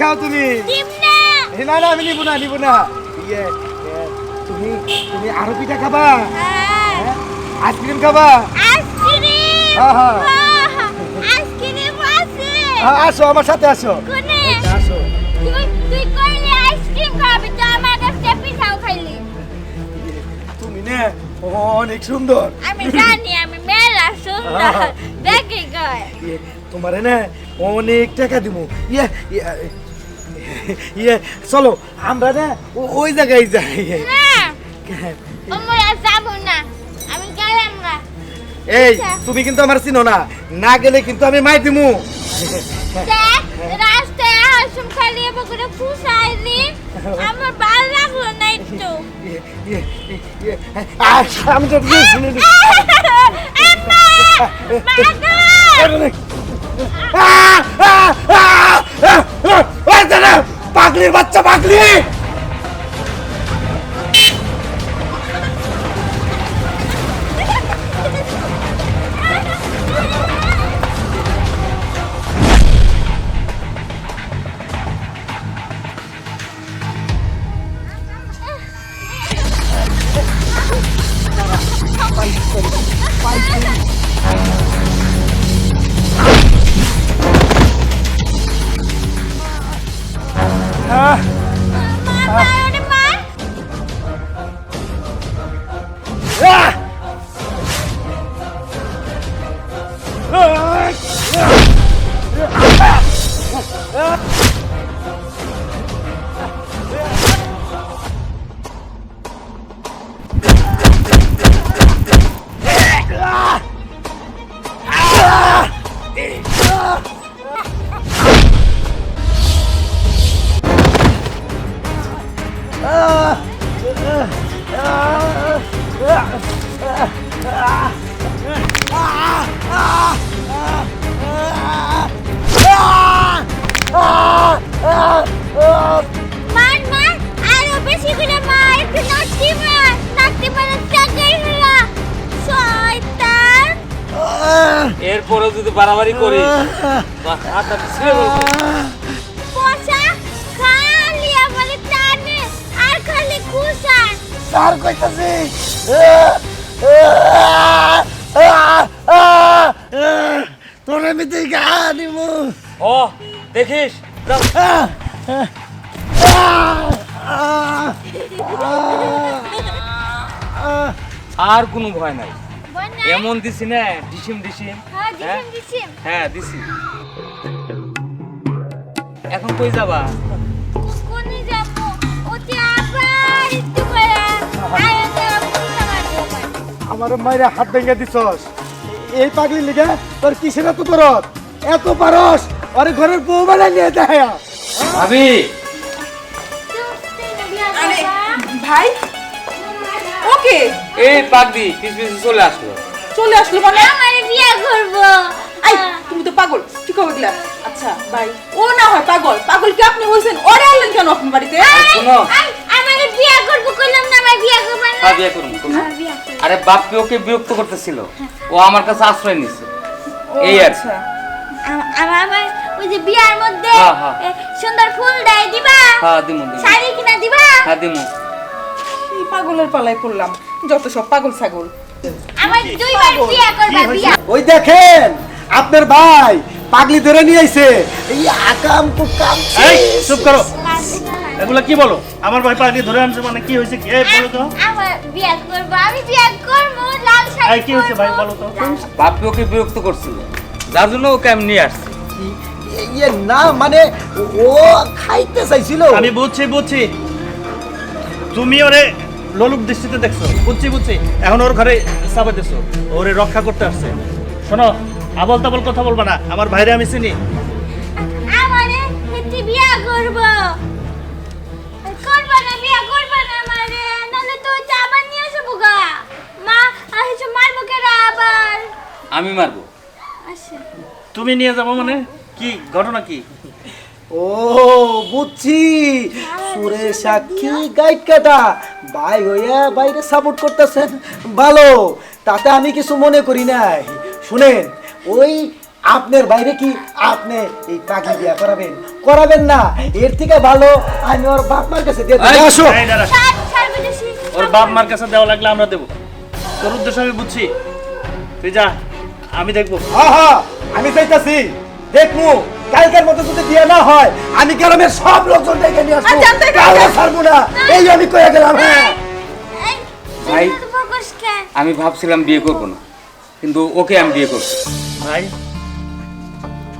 খাও তুমি। না না আমি নিব না তুমি তুমি আরো পিঠা খাবা? আইসক্রিম খাবা? আসো আমার সাথে আসো। আসো তুমি না অনেক সুন্দর। আমি জানি আমি মেলা সুন্দর দেখি কয় তোমারে না অনেক টাকা দিব। চলো আমরা না ওই জায়গায় যাই। আমরা যাব না, আমি গেলাম না। এই তুমি কিন্তু আমার চিনো না, না গেলে কিন্তু আমি মাই দিমু। রাস্তায় আসুন খালি বকুরে ফুসাইলি, আমার ভালো লাগলো না একটু। আমি তো পাগলির বাচ্চা পাগলি। এরপরে যদি বাড়াবাড়ি করি তোরা মিতে গা নিমু। ও দেখিস আর কোনো ভয় নাই, এমন দিছি না ডিসিম ডিসিম। হ্যাঁ দিছি। এখন কই যাবা? কোনে যাব? ওতে আবার একটু করে আয়াতে আমার মাইরা হাত ভেঙে দিছস। এই পাগলি লিগে তোর কিসের এত দরদ, এত পারস আরে ঘরের বউ বানাই নিয়ে যায়। ভাবি ভাই ওকে এই পাগলি পিছ চলে আসলো মানে আমারে বিয়ে করব। আই তুমি তো পাগল, ঠিক হবে দিলা। আচ্ছা ভাই ও না হয় পাগল কি আপনি হইছেন? ওরে আনলেন কেন আপনি বাড়িতে? শোনো আমারে বিয়ে করব কইলাম না, আমার বিয়ে করব না। বিয়ে করব। আরে বাপকে ওকে বিরক্ত করতেছিল, ও আমার কাছে আশ্রয় নিছে এই আর। আচ্ছা আমার ওই যে বিয়ার মধ্যে সুন্দর ফুল দেয় দিবা? হ্যাঁ দিমু। শাড়ি কিনা দিবা? হ্যাঁ দিমু। এই পাগলের পালায় পড়লাম, যত সব পাগল ছাগল। আমার দুইবার বিয়ে করবা বিয়া। ওই দেখেন আপনার ভাই পাগলি ধরে নিয়ে আইছে। এই আকাম কুকাম। এই চুপ করো, এগুলা কি বলো? আমার ভাই পাগলি ধরে আনছে মানে কি হয়েছে? কি বলো তো? আমার বিয়ে করব, আমি বিয়ে করব, লাল শাড়ি। এই কি হয়েছে ভাই বলো তো? বাপকে ওকে বিরক্ত করছিল, যার জন্য ওকে আমি নিয়ে আসছি। ইয়ে না মানে ও খাইতে চাইছিল। আমি বুঝছি, তুমি ওরে লোলুপ দৃষ্টিতে দেখছো, বুঝছি। এখন ওর ঘরে চাপা দিছো, ওরে রক্ষা করতে আসছে। শোনো, আবল তাবল কথা বলবা না, আমার ভাইরে আমি চিনি। আমারে হেতি বিয়ে করব। করবা না বিয়ে করবা না আমারে, নালে তো চাবা নিয়ে আসবো গা। মা আইছো মারবো কেরা আবার? আমি মারবো। আচ্ছা তুমি নিয়ে যাবো মানে কি ঘটনা কি? ও বুঝছি, সুরে সাক্ষী গাইড কাটা ভাই হইয়া বাইরে সাপোর্ট করতেছেন, ভালো, তাতে আমি কিছু মনে করি নাই। শুনেন, ওই আপনার বাইরে কি আপনি এই পাগলি বিয়া করাবেন? করাবেন না, এর থেকে ভালো আমি ওর বাপ মার কাছে দিয়ে দেব। আসো। এই দাঁড়া। স্যার বুঝেছি ওর বাপ মার কাছে দেওয়া লাগলে আমরা দেবো। তোর উদ্দেশ্য আমি বুঝছি, তুই যা, আমি দেখবো। আহা, আমি চাইতাছি দেখমু কালকের মতো যদি বিয়ে না হয় আমি গ্রামের সব লোকজন ডেকে নিয়ে আসবো। আচ্ছা, আমি কাউকে ছাড়বো না, এই আমি কয়ে গেলাম। হ্যাঁ এই ভাই। জিন্নাত বকসকে আমি ভাবছিলাম বিয়ে করব না, কিন্তু ওকে আমি বিয়ে করছি। ভাই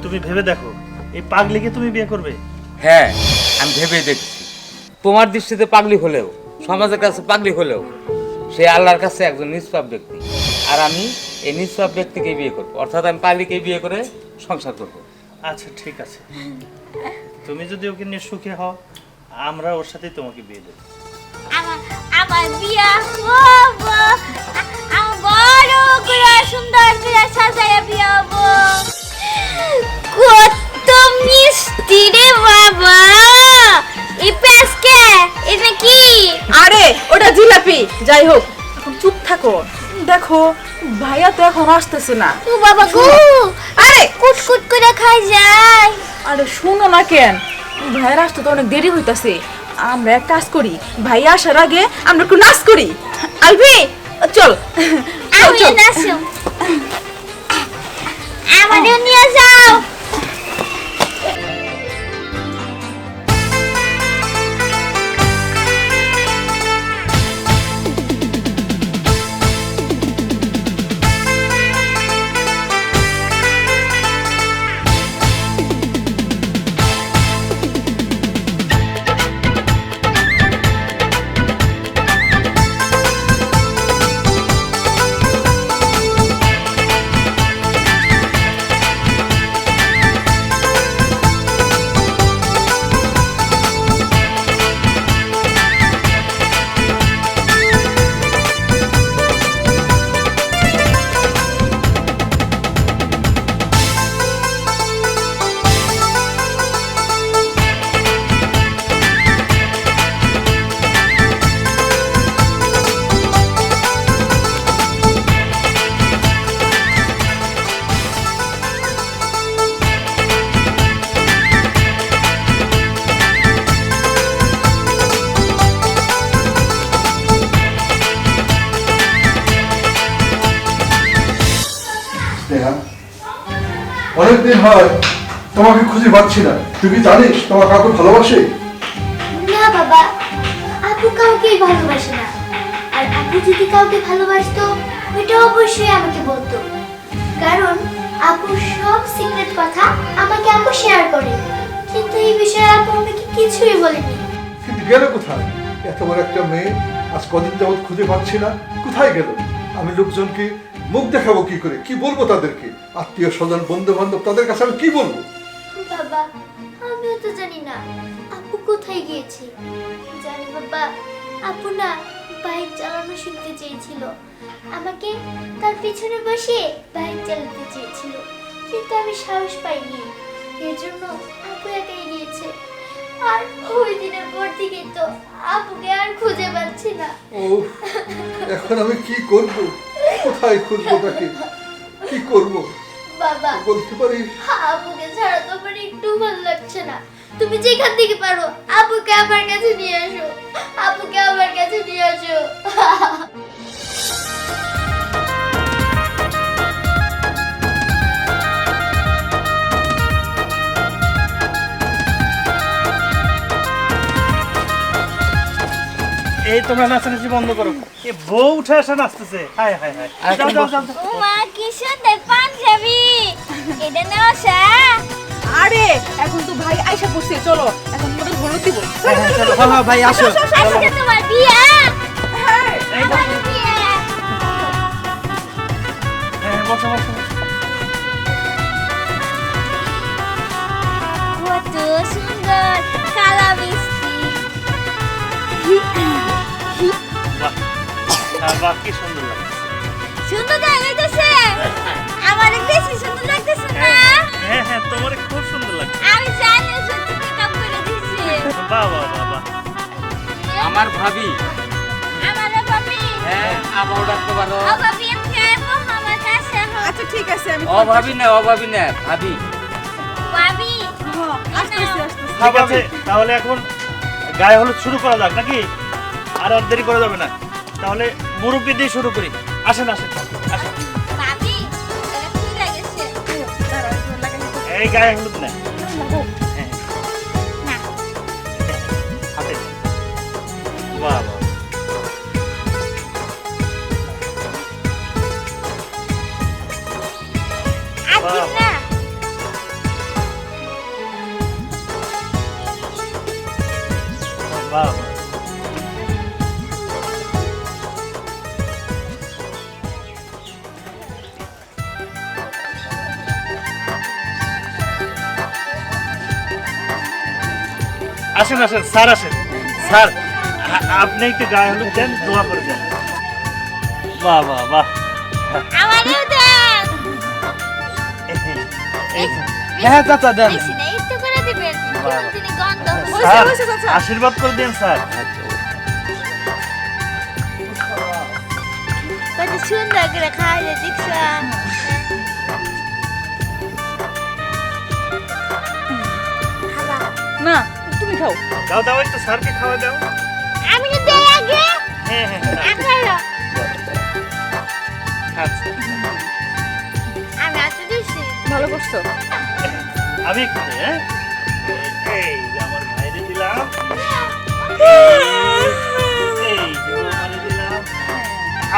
তুমি ভেবে দেখো, এই পাগলিকে তুমি বিয়ে করবে? হ্যাঁ, আমি ভেবেই দেখছি। তোমার দৃষ্টিতে পাগলি হলেও, সমাজের কাছে পাগলি হলেও, সে আল্লাহর কাছে একজন নিষ্পাপ ব্যক্তি। আর আমি এই নিষ্পাপ ব্যক্তিকে বিয়ে করবো, অর্থাৎ আমি পাগলিকে বিয়ে করে সংসার করবো। আচ্ছা ঠিক আছে, তুমি যদি ওকে নিয়ে সুখী হও, আমরা ওর সাথেই তোমাকে বিয়ে দেবো। আমার আমার বিয়া হবো, আমার বড় করে সুন্দর করে সাজায়া বিয়া হবো। কত মিষ্টি রে বাবা, এই পেস্কে এটা কি? আরে ওটা জিলাপি। যাই হোক, এখন চুপ থাকো। দেখো ভাইয়া তো এখন আসতেছে না। ও বাবা গো, আরে কুটকুট করে খাই যায়। আরে শোনো না কেন, ভাইয়ের আসতে তো অনেক দেরি হইতাছে। আমরা এক কাজ করি, ভাই আসার আগে আমরা একটু নাচ করি। আলবি চল, চল, আমি চল। নাচো, আমাদের নিয়ে যাও। স্নেহা, অনেকদিন হয় তোমাকে খুঁজে পাচ্ছি না। তুই কি জানিস তোমার কাউকে ভালোবাসে? না বাবা, আপু কাউকেই ভালোবাসে না। আর আপু যদি কাউকে ভালোবাসতো ওইটা অবশ্যই আমাকে বলতো, কারণ আপু সব সিক্রেট কথা আমাকে আপু শেয়ার করে। কিন্তু এই বিষয়ে আপু আমাকে কিছুই বলেনি। কিন্তু গেল কোথায়? এত বড় একটা মেয়ে আজ কদিন যাবৎ খুঁজে পাচ্ছি না, কোথায় গেল? আমি লোকজনকে মুখ দেখাবো কি করে? কি বলবো তাদেরকে? আত্মীয় স্বজন বন্ধু বান্ধব তাদের কাছে আমি কি বলবো? বাবা, আমিও তো জানি না আপু কোথায় গিয়েছে। জানি বাবা, আপু না বাইক চালানো শিখতে চেয়েছিল, আমাকে তার পিছনে বসিয়ে বাইক চালাতে চেয়েছিল, কিন্তু আমি সাহস পাইনি। এর জন্য আপু একাই গিয়েছে। আর ওই দিনের পর থেকে তো আপুকে আর খুঁজে পাচ্ছি না। ও, এখন আমি কি করব? কোথায় খুঁজবো তাকে? কি করব বাবা, বলতে পারিস? আপুকে ছাড়া তো আমার একটু ভালো লাগছে না। তুমি যেখান থেকে পারো আপুকে আমার কাছে নিয়ে আসো, আপুকে আমার কাছে নিয়ে আসো। এই তোমরা নাচানাচি বন্ধ করো। এ বউ উঠে আসে নাচতেছে। হায় হায় হায়, যাও যাও যাও যাও। উমা কি সুন্দর পাঞ্জাবি, এটা নাও সা। আরে এখন তো ভাই আইসা পড়ছে, চলো এখন আমাদের হলুদ দিব। চলো, হ্যাঁ ভাই আসো। আজকে তোমার বিয়া। এই বসো। আমার বিয়া। হ্যাঁ, বসো বসো বসো। কত সুন্দর কালা মিষ্টি। বাহ, বাহ, কি সুন্দর লাগছে। সুন্দর লাগতেছে, আমার বেশি সুন্দর লাগতেছে না? হ্যাঁ হ্যাঁ, তোমার খুব সুন্দর লাগছে। আমি জানি সত্যি মেকআপ করে দিছি। বাহ বাহ বাহ বাহ। আমার ভাবি। আমার ভাবি, হ্যাঁ, আমারও ডাকতে পারো। ভাবি আমি আমার কাছে। আচ্ছা ঠিক আছে আমি অভাবী না ভাবি ভাবি হ্যাঁ, আসতেছি আসতেছি ঠিক আছে তাহলে এখন গায়ে হলুদ শুরু করা যাক নাকি আর দেরি করা যাবে না তাহলে মুরব্বি দিয়ে শুরু করি আসেন আসেন আসেন ভাবি এটা কি লাগেছে দাঁড়াও, একটু লাগাই দিতে। এই গায়ে হলুদ না হ্যাঁ, না হাতে বাহ বাহ আজকে না বাহ আসেন আসেন স্যার আসেন স্যার আপনি একটু গায়ে হলুদ দেন দোয়া করে দেন বাহ বাহ বাহ আমারও দেন এই হ্যাঁ চাচা দেন বেশি না একটু করে দিবেন কেমন তিনি গন্ধ হয়েছে, স্যার হয়েছে, চাচা। আশীর্বাদ করে দেন স্যার কত সুন্দর করে খাওয়া যায় দেখছ খাবা না তুমি খাও দাও দাও একটু স্যারকে খাওয়া দাও আমি তো দেই আগে হ্যাঁ হ্যাঁ আপনারও আচ্ছা আমি এত দিছি ভালো করছো আমি একটু দিই, হ্যাঁ এই যে আমার ভাইরে দিলাম এই যে বৌমারে দিলাম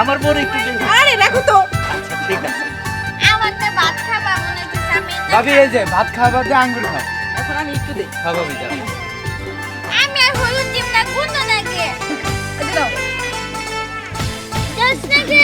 আমার বউরে একটু দিন আরে রাখো তো আচ্ছা ঠিক আছে আমার তো ভাত খাবা মনে হচ্ছে আমি না ভাবি এই যে ভাত খাবার দিয়ে আঙ্গুর খাও এখন আমি একটু দেই ভাবি যাও আমি আর হলুদ দিম না কোন নাকি এই যে নাও। দশ নাকি